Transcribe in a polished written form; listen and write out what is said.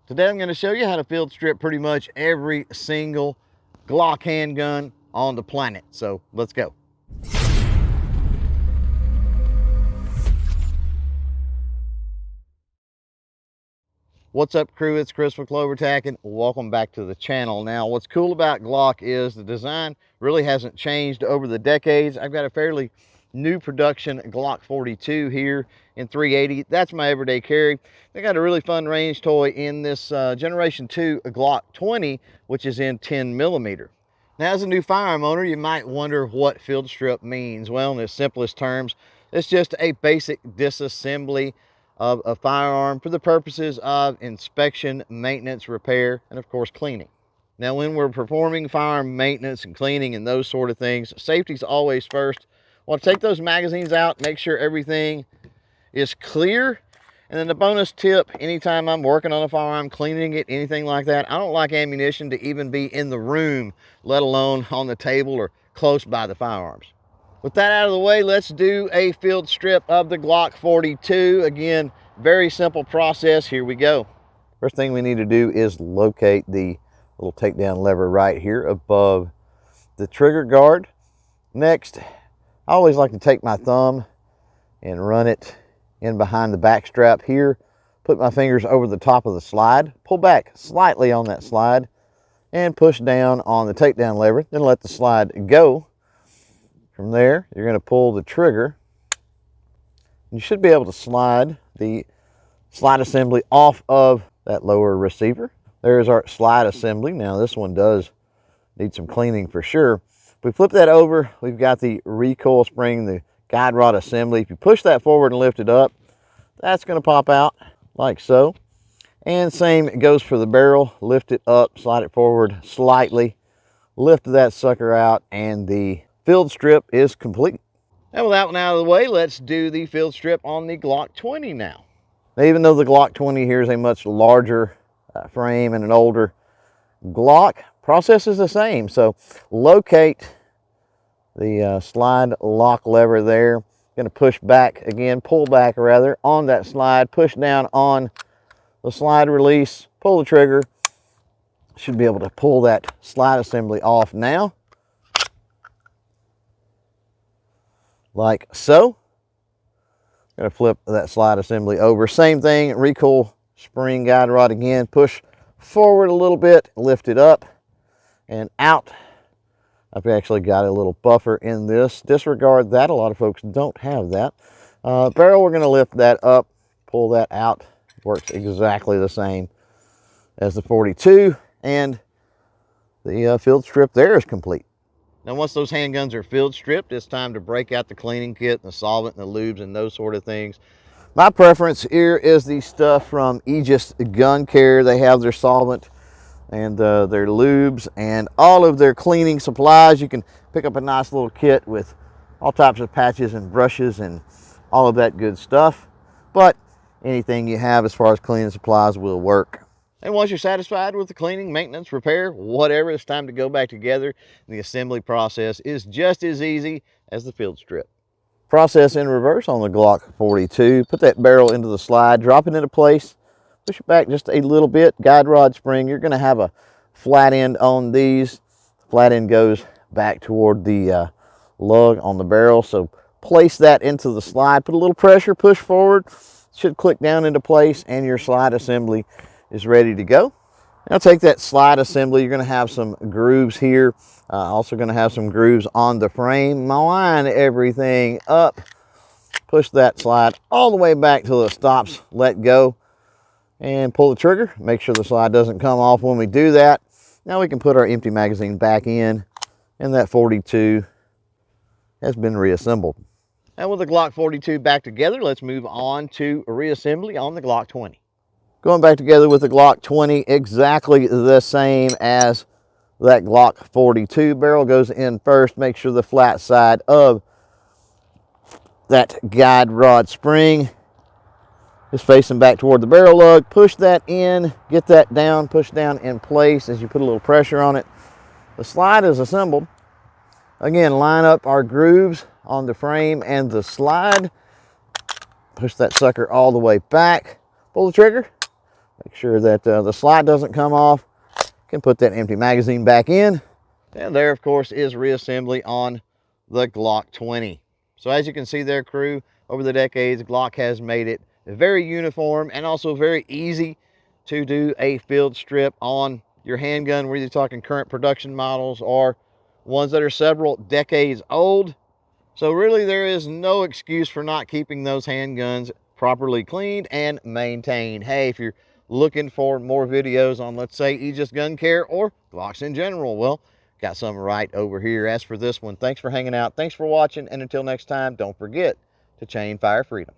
Today I'm going to show you how to field strip pretty much every single Glock handgun on the planet. So let's go. What's up, crew? It's Chris from CloverTac and welcome back to the channel. Now, what's cool about Glock is the design really hasn't changed over the decades. I've got a fairly new production Glock 42 here in 380. That's my everyday carry. They got a really fun range toy in this generation 2 Glock 20, which is in 10mm. Now, as a new firearm owner, you might wonder what field strip means. Well, in its simplest terms, it's just a basic disassembly of a firearm for the purposes of inspection, maintenance, repair, and of course cleaning. Now, when we're performing firearm maintenance and cleaning and those sort of things, safety's always first. Want to take those magazines out, make sure everything is clear. And then the bonus tip, anytime I'm working on a firearm, cleaning it, anything like that, I don't like ammunition to even be in the room, let alone on the table or close by the firearms. With that out of the way, let's do a field strip of the Glock 42. Again, very simple process. Here we go. First thing we need to do is locate the little takedown lever right here above the trigger guard. Next, I always like to take my thumb and run it in behind the back strap here. Put my fingers over the top of the slide. Pull back slightly on that slide and push down on the takedown lever. Then let the slide go. From there, you're going to pull the trigger. You should be able to slide the slide assembly off of that lower receiver. There's our slide assembly. Now, this one does need some cleaning for sure. If we flip that over, we've got the recoil spring, the guide rod assembly. If you push that forward and lift it up, that's going to pop out like so. And same goes for the barrel. Lift it up, slide it forward slightly, lift that sucker out, and the field strip is complete. And with that one out of the way, let's do the field strip on the Glock 20 now. Now, even though the Glock 20 here is a much larger frame and an older Glock, process is the same. So locate the slide lock lever there. Going to push back again, pull back rather on that slide, push down on the slide release, pull the trigger. Should be able to pull that slide assembly off now, like so. Going to flip that slide assembly over. Same thing, recoil spring guide rod again, push forward a little bit, lift it up and out. I've actually got a little buffer in this. Disregard that. A lot of folks don't have that. Barrel, we're going to lift that up, pull that out. Works exactly the same as the 42, and the field strip there is complete. Now, once those handguns are field stripped, it's time to break out the cleaning kit, and the solvent, and the lubes, and those sort of things. My preference here is the stuff from Aegis Gun Care. They have their solvent and their lubes and all of their cleaning supplies. You can pick up a nice little kit with all types of patches and brushes and all of that good stuff. But anything you have as far as cleaning supplies will work. And once you're satisfied with the cleaning, maintenance, repair, whatever, it's time to go back together. The assembly process is just as easy as the field strip. Process in reverse on the Glock 42. Put that barrel into the slide, drop it into place, push it back just a little bit. Guide rod spring, you're going to have a flat end on these. Flat end goes back toward the lug on the barrel. So place that into the slide, put a little pressure, push forward. Should click down into place, and your slide assembly is ready to go. Now take that slide assembly. You're going to have some grooves here. Also going to have some grooves on the frame. Line everything up. Push that slide all the way back till it stops. Let go and pull the trigger. Make sure the slide doesn't come off when we do that. Now we can put our empty magazine back in, and that 42 has been reassembled. And with the Glock 42 back together, let's move on to reassembly on the Glock 20. Going back together with the Glock 20, exactly the same as that Glock 42. Barrel goes in first. Make sure the flat side of that guide rod spring is facing back toward the barrel lug. Push that in, get that down, push down in place as you put a little pressure on it. The slide is assembled. Again, line up our grooves on the frame and the slide. Push that sucker all the way back. Pull the trigger. Make sure that the slide doesn't come off. Can put that empty magazine back in. And there, of course, is reassembly on the Glock 20. So as you can see there, crew, over the decades, Glock has made it very uniform and also very easy to do a field strip on your handgun, whether you're talking current production models or ones that are several decades old. So really, there is no excuse for not keeping those handguns properly cleaned and maintained. Hey, if you're looking for more videos on, let's say, Aegis gun care or Glocks in general, well, got some right over here. As for this one, thanks for hanging out. Thanks for watching. And until next time, don't forget to chain fire freedom.